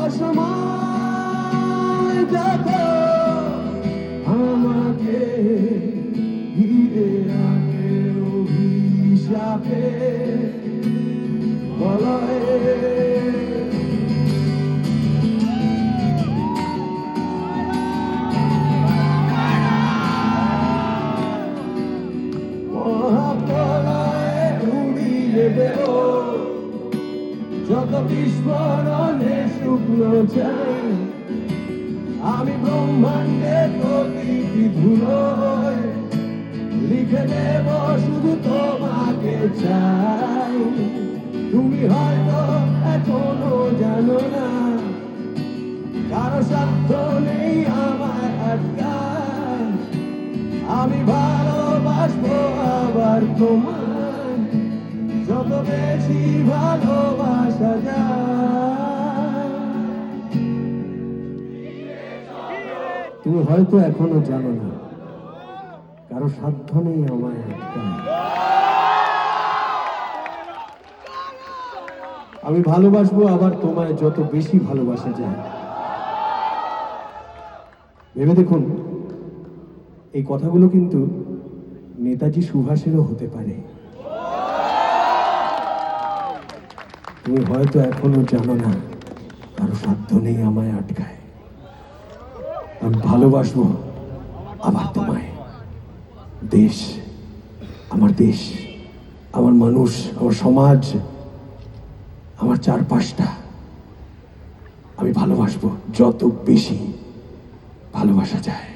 অসময় যত আমাকে ঘিরে রাখে অভিশাপে বলয়ে মহাপ্রলয়ে উড়িয়ে দেব যত বিস্ফোরণে শুকনো চাই আমি ব্রহ্মাণ্ডের প্রতিটি ধুলোয় লিখে দেব শুধু তোমাকে চাই তুমি হয়তো এখনো জানো না কারো সাধ্য নেই আমায় আটকায় আমি ভালোবাসবো আবার তোমায় যত বেশি ভালোবাসা যায় তুমি হয়তো এখনো জানো না কারো সাধ্য নেই আমায় আটকায় আমি ভালোবাসবো আবার তোমায় যত বেশি ভালোবাসা যায় ভেবে দেখুন এই কথাগুলো কিন্তু নেতাজি সুভাষেরও হতে পারে তুমি হয়তো এখনো জানো না কারো সাধ্য নেই আমায় আটকায় আমি ভালোবাসবো আবার তোমায় দেশ আমার মানুষ আমার সমাজ আমার চারপাশটা আমি ভালোবাসবো যত বেশি ভালোবাসা যায়